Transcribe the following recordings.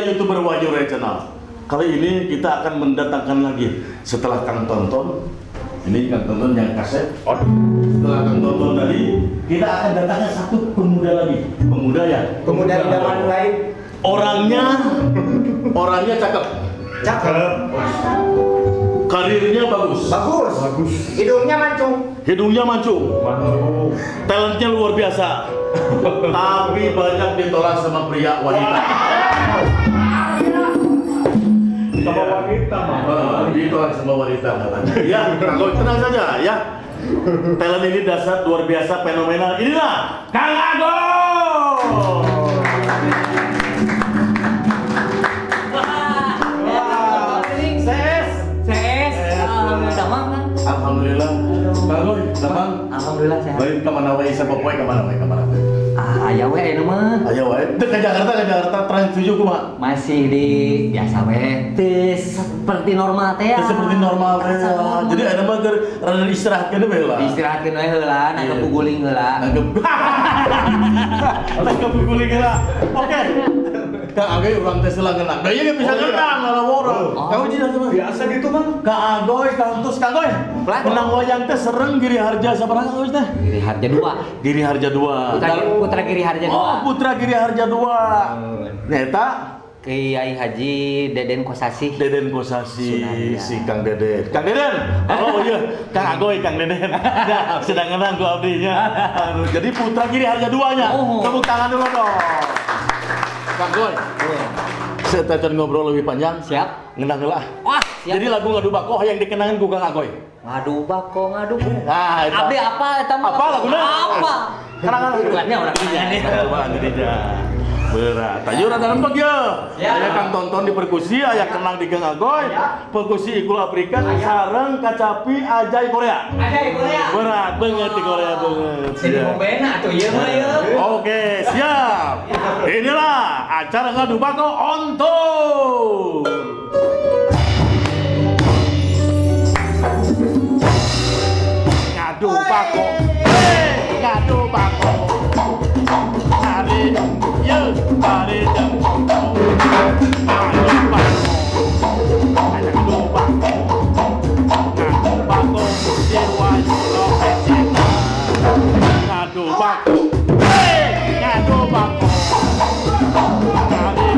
YouTuber Wahyu Roy Channel. Kali ini kita akan mendatangkan lagi setelah Kang Tonton. Ini Kang Tonton yang kaset. Setelah Kang Tonton tadi, kita akan datangkan satu pemuda lagi. Pemuda ya? Pemuda idaman lain. Orangnya cakep. Cakep. Karirnya bagus. Bagus. Hidungnya mancung. Talentnya luar biasa. Tapi banyak ditolak sama pria wanita. Sama wanita mah. Ditolak sama wanita katanya. Ya, kalau tenang saja ya. Talent ini dasar luar biasa fenomenal. Inilah Kang Agoy. Alhamdulillah. Bagus, damang. Alhamdulillah sehat. Baik, kemana wae sa popoy kemana wae? Aya we anu mah. Ayo wae. Teu ka Jakarta Trans 7 kumaha? Masih di biasa we. Teu seperti normal teh. Teu seperti normal teh. Jadi ada mah keur rada istirahatkeun we lah. Istirahatkeun we heula, nangkep puguling heula. Nangkep puguling heula. Oke. Kang Agoy urang teh selang ngenang. Da ieu bisa ngenang lamun. Kamu jinak mah. Biasa gitu Bang. Kang Agoy, Kang Agoy. Menang wayang teh sereng Giri Harja sabaraha Agoy teh? Giri Harja 2. Giri Harja 2. Putra Giri Harja 2. Oh, Putra Giri Harja 2. Neta Kiai Haji Deden Kosasi. Deden Kosasi, si Kang Deden. Kang Deden. Oh iya, Kang Agoy, Kang Deden. Nah, sedang ngenang ku abdinya. Jadi Putra Giri Harja 2-nya. Tepuk tangan dulu dong. Kang Agoy. Saya akan ngobrol lebih panjang. Siap. Ngenang heula. Wah, siap. Jadi lagu Ngadu Bako yang dikenangin ku Kang Agoy. Ngadu bako. Nah, itu. Abdi apa eta mah? Apa laguna? Apa? Kenangan Bulannya orang ini. Berat. Ayo rada lempeg ya. Aya Kang Tonton di perkusi, aya kenang di Kang Agoy. Perkusi Ikul Afrika sareng kacapi Ajay Korea. Berat banget di Korea banget. Jadi pembena atuh ieu mah ya. Oke, siap. Inilah acara Ngadu Bako on tour. Ngadu Bako. Ngadu Bako. Hari ye, hari jam. Ngadu Bako. Ngadu Bako. Ngadu Bako. Dewa Yuro Pecina. Ngadu Bako. Ngadu Bako. Hari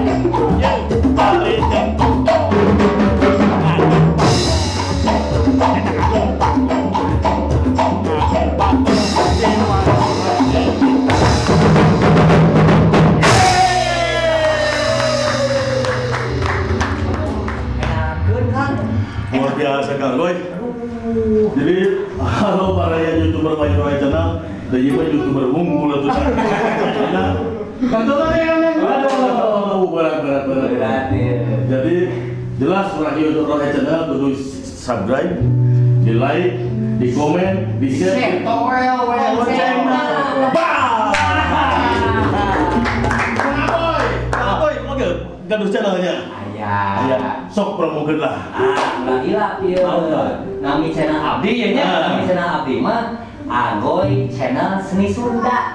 ye, hari jam. Luar biasa Kang Agoy. Jadi halo para YouTuber Wahyu Roy Channel, dan juga YouTuber unggul atau Kang Tonton yang aduh berat. Jadi jelas Wahyu Roy Channel kudu subscribe, di like, di komen, di share, lonceng. Kang Agoy, oke, gaduh channelnya. Aya, sok promokeun lah. Gila ieu. Nami channel abdi ya nya. Nami channel abdi mah Agoy channel Seni Sunda.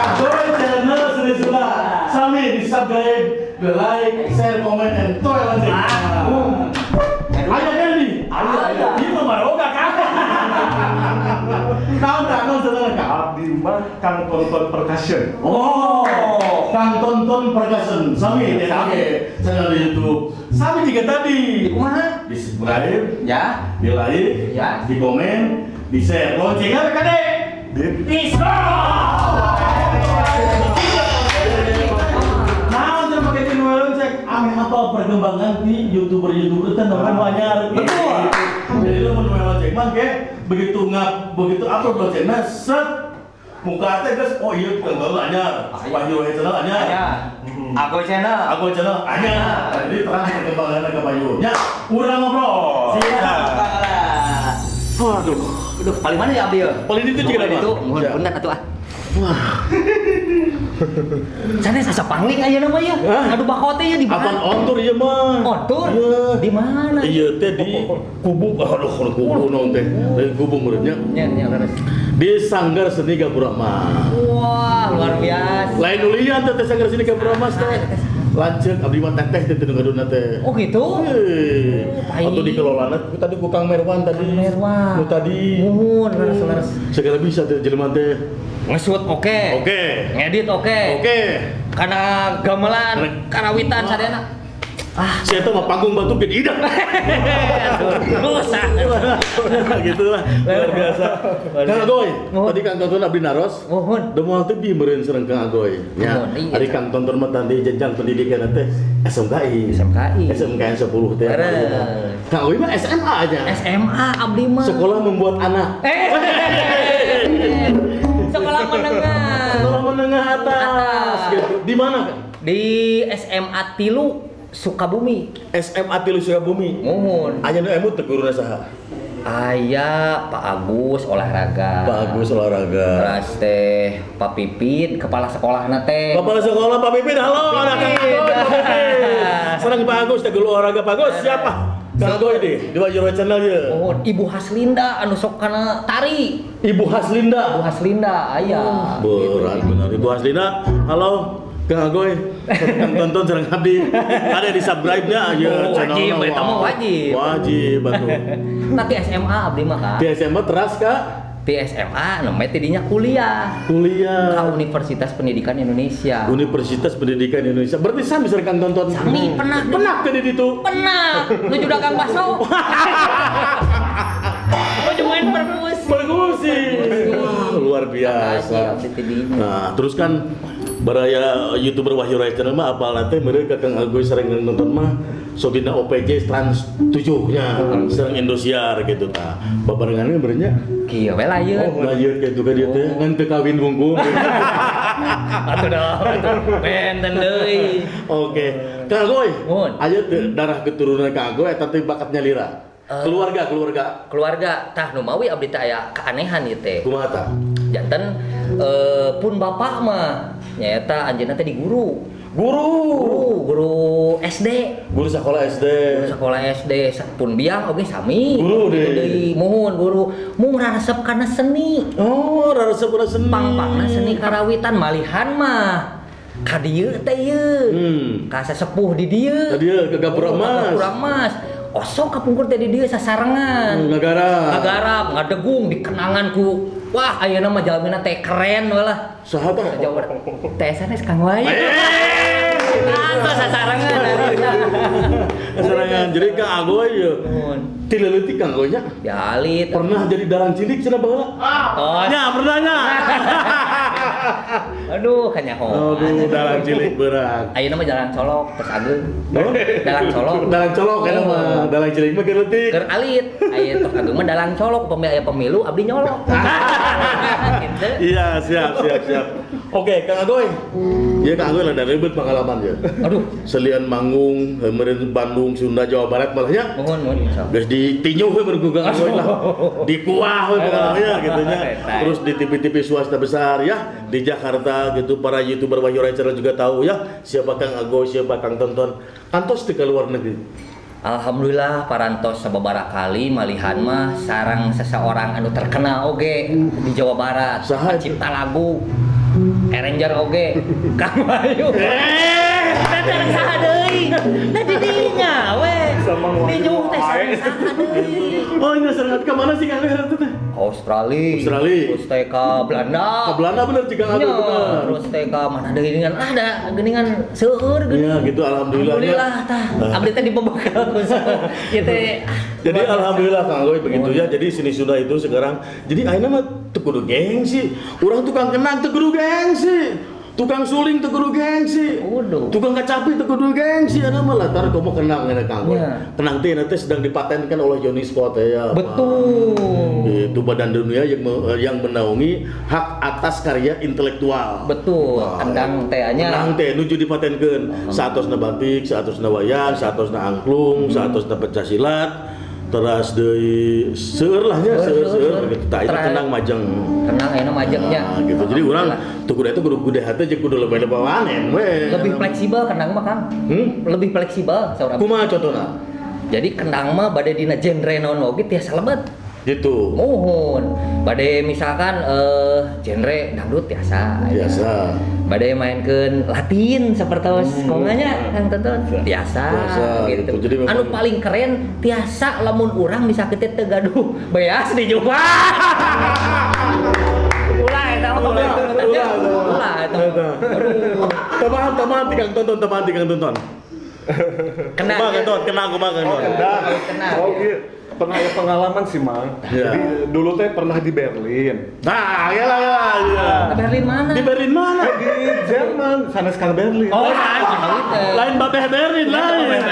Agoy channel Seni Sunda. Sami di subscribe, di like, share, comment, and toy lonceng. Ayo Dendi. Ayo. Ini mah baroga kan. Naon seneng Kang? Abdi mah Kang Tonton Percussion. Oh, Kang Tonton Percussion. Sami di channel di YouTube. Sami juga tadi. Kumaha? Di subscribe, Ya. di like, Ya. di komen, di share. Loncengnya Kade. Bisa. Nah, untuk pakai channel lonceng, apa perkembangan di YouTuber itu kan banyak. Betul. Jadi lu mau lonceng mah begitu upload loncengnya set muka teh guys, oh iya Kang anyar. Wahyu Roy Channel anyar. Agoy channel. Agoy Channel anyar. Jadi terang perkembangannya ke Wahyu. Ya, urang ngobrol. Siap. Waduh, Aduh, paling mana ya abdi ya? Paling itu juga itu. Mohon punten atuh ah. Wah. Sana sasa pangling aja nama ya. Aduh bakote ya di mana? Apaan ontur ya mah? Ontur? Iya. Di mana? Iya teh di kubu. Aduh kubu naon teh. Dari kubu muridnya. Nya leres. Di Sanggar Seni Gapura. Wah, luar biasa. Lain nulian teh Sanggar Seni Gapura teh. Lanceuk abdi mah teteh teh teu ngaduna teh. Oh gitu? Atau dikelolana tadi ku Kang Merwan tadi. Merwan. Nu tadi. Nuhun, leres. Segala bisa teh jelema teh. Ngesut oke. Ngedit oke. Karena gamelan, karawitan sadena. Saya tuh mah panggung batu gede idak. Usah. Gitu lah. Luar biasa. Kang Agoy, tadi Kang tonton abdi naros. Mohon. Demoal teh bi meureun sareng Kang Agoy. Ya. Ari Kang tonton mah tadi jenjang pendidikan teh SMKI. SMKN 10 teh. Kang Agoy mah SMA aja. SMA abdi mah. Sekolah membuat anak. Sekolah menengah. Sekolah menengah atas. Gitu. Di mana, Kang? Di SMA Tilu Sukabumi. SMA Tilu Sukabumi. Mohon. Aya nu emut teh guruna saha? Aya Pak Agus olahraga. Pak Agus olahraga. Terus teh Pak Pipit kepala sekolahna teh. Kepala sekolah Pak Pipit, halo anak Kang Agoy, Pak Pipit. Sareng Pak Agus teh guru olahraga. Pak Agus siapa? Kang Agoy di Wajuro Channel ye. Oh, Ibu Haslinda anu sok kana tari. Ibu Haslinda. Ibu Haslinda aya. Berat benar Ibu Haslinda. Halo Kang Agoy. Kang tonton sareng abdi. Ada di subscribe-nya aja channel. Wajib, eta mah wajib. Wajib atuh. Tapi SMA abdi mah Kak. Di SMA teras Kak. Di SMA namanya tidinya kuliah. Ka Universitas Pendidikan Indonesia. Universitas Pendidikan Indonesia. Berarti sami sareng Kang tonton. Sami pernah teh di ditu. Pernah. Nuju dagang bakso. Nuju main Perkusi. Luar biasa. Nah, terus kan baraya YouTuber Wahyu Raya Channel mah apal teh meureun ka Kang Agoy sareng nonton mah Sobina OPJ Trans 7-nya sareng Indosiar gitu tah. Babarengan beurnya kieu we layeun. Oh, layeun kitu ka dieu teh ngan teu kawin wungkul. Atuh dong. Benten deui. Oke. Kang Agoy, aya darah keturunan Kang Agoy eta teh bakat nyalira. Keluarga tah nu mawi abdi teh aya keanehan ieu teh. Kumaha tah? Janten pun bapak mah nyaeta anjeunna teh di guru SD. Guru sekolah SD. Pun biang oge sami. Guru deui. Muhun guru. Mun raresep kana seni. Oh, raresep kana seni. Pang-pangna seni karawitan malihan mah. Ka dieu teh ieu. Ka sesepuh di dieu. Ka dieu ke Gapura Mas. Osok kapungkur teh di dieu sasarengan. Ngagarap, ngadegung dikenangan ku. Wah, ayeuna mah jalmina teh keren we lah. Saha tah? Teh sanes Kang Wayu. Sasarengan. Jadi Kang Agoy ye. Ti leutik Kang Agoy nya. Dialit. Pernah jadi dalang cilik cenah baheula? Nya, pernah nya. Aduh, kanyaho. Aduh, dalang cilik berat. Ayeuna mah jalan colok terus ageung. Dalang colok kana mah. Dalang cilik mah keur leutik. Keur alit. Aya tos ageung mah dalang colok, pemilu abdi nyolok. Gitu. Iya, siap. Oke, Kang Agoy. Ieu Kang Agoy ada ribet pengalaman ya. Aduh, selian manggung meureun Bandung, Sunda, Jawa Barat malah nya. Mohon. Geus ditinyu we meureun Kang Agoy lah. Dikuah we pengalamannya gitu nya. Terus di TV-TV swasta besar ya, di Jakarta gitu para YouTuber Wahyu Raya Channel juga tahu ya siapa Kang Agoy, siapa Kang Tonton. Kantos di luar negeri. Alhamdulillah parantos sababaraha kali malihan mah sareng seseorang anu terkenal oge di Jawa Barat. Cipta lagu Arranger oge Kang Wayu. Sareng saha deui? Da di dinya we. Di Jung teh sareng saha deui? Oh, ini sareng ka mana sih Kang Agoy teh? Australia. Terus teh ka Belanda. Ka Belanda bener Kang Agoy bener. Terus teh ka mana deui dengan ada geuningan seueur geuning. Ya gitu alhamdulillah. Alhamdulillah tah. Abdi teh dipebekal ku kieu teh. Jadi alhamdulillah Kang Agoy begitu ya. Jadi seni Sunda itu sekarang jadi ayeuna mah teu kudu gengsi. Urang tukang kenang teu kudu gengsi. Tukang suling teu kudu gengsi. Tukang kacapi teu kudu gengsi. Ana mah latar komo kenang ngana Kang Agoy. Kenang teh nanti sedang dipatenkan oleh UNESCO teh ya. Betul. Itu badan dunia yang menaungi hak atas karya intelektual. Betul. Kendang teh nya. Kendang teh nuju dipatenkeun. Saatosna batik, saatosna wayang, saatosna angklung, saatosna pencaksilat. teras deui seueur lah nya seueur gitu. Tah eta kenang majeng. Kenang ayeuna majengnya. Nah, gitu. Jadi urang teu kudu eta kudu gede hate jeung kudu lebih-lebih wanen we. Lebih fleksibel kenang mah Kang. Lebih fleksibel saurang. Kumaha contohna? Jadi kendang mah bade dina genre naon oge tiasa lebet. Gitu. Mohon. Bade misalkan genre dangdut tiasa. Biasa. Bade mainkeun Latin sapertos konganya Kang Tonton. Biasa gitu. Jadi memang... Anu paling keren tiasa lamun urang bisa kitu teu gaduh beas dijual. Ulah eta mah ulah eta. Teman-teman tikang tonton. Kenang Kenang. Oh gitu. Pernah ada pengalaman sih Mang. Ya. Jadi dulu teh pernah di Berlin. Nah, ya. Berlin mana? Di Berlin mana? Di Jerman, sana sekarang Berlin. Oh, gitu. Lain babeh Berlin lain.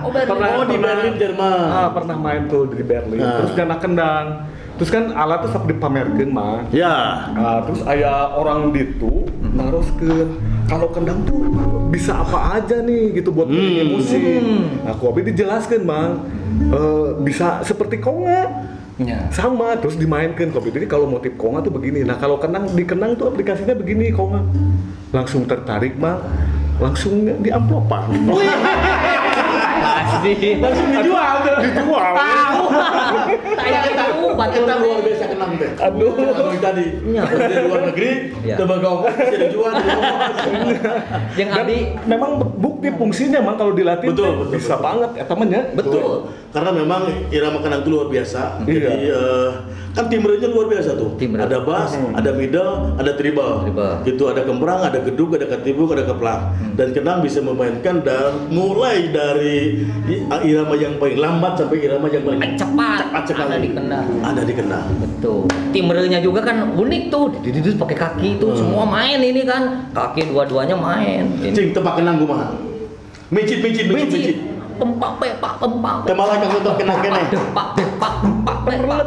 Oh, Berlin. Oh, di Berlin Jerman. Pernah main tuh di Berlin. Nah. Terus nyana kendang. Terus kan alat tuh sok dipamerkeun Mang. Ya. Terus aya orang ditu naroskeun kalau kendang tuh bisa apa aja nih gitu buat bikin musik. Nah, aku abi dijelaskeun Mang. Bisa seperti konga. Ya. Sama terus dimainkan kopi. Jadi kalau motif konga tuh begini. Nah, kalau di kenang tuh aplikasinya begini konga. Langsung tertarik Mang. Langsung di amplopan. Pasti. Langsung dijual. Tahu. Tanya itu batul Kita luar biasa kenang teh. Aduh. Tadi. Iya. Di luar negeri, Iya. tebagong bisa dijual. Jeung Dan abdi memang bukti fungsinya Mang kalau dilatih Betul. bisa banget ya temennya. Betul. Karena memang irama kenang itu luar biasa. Jadi kan timbrenya luar biasa tuh. Timbre. Ada bass, ada middle, ada treble. Itu ada kembrang, ada gedung, ada ketibuk, ada keplak. Dan kenang bisa memainkan mulai dari irama yang paling lambat sampai irama yang paling cepat sekali. ada di kendang. Ada di kenang. Betul. Timbrenya juga kan unik tuh. Didudus pakai kaki tuh semua main ini kan. Kaki dua-duanya main. Cing tepak kenang kumaha? Micit. Pempak pepak pempak. Temalah kang untuk kenang keneh. Depak depak pempak pepak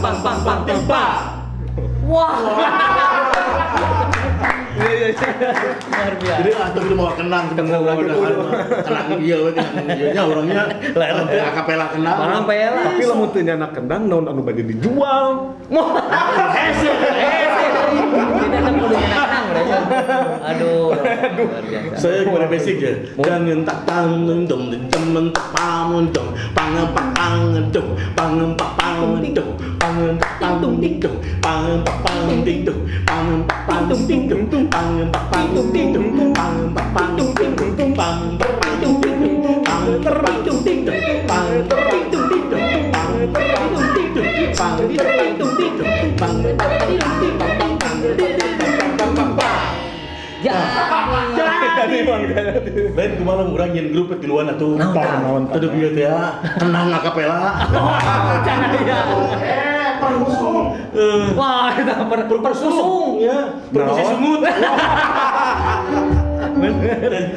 pempak pempak wah. Luar biasa. Jadi atau kita mau kenang kenang iya nya orangnya akapela kenang. Akapela. Tapi lamun teu nyana kendang naon anu bade dijual. Tidak ada perlu kenang berarti. Aduh. Luar biasa. Saya kemarin basic ya. Jangan tak tanggung dong temen pamun dong pangen dong pangen dong pangen ding dong pangen ding dong pangen ding dong pangen ding dong pangen ding dong pangen ding dong pangen ding dong pangen ding dong Ya. Ben kumaha urang nyen grup di luar atuh. Naon. Teu bieu teh ya. Kenang akapela. Perkusung. Wah, kita perkusung Ya, perkusi sungut.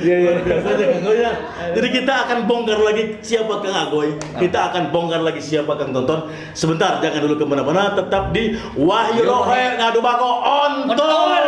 Iya. Biasanya Kang Agoy ya. Jadi kita akan bongkar lagi siapa Kang Agoy. Kita akan bongkar lagi siapa Kang Tonton. Sebentar, jangan dulu kemana-mana. Tetap di Wahyu Rohe Ngadu Bako on tour.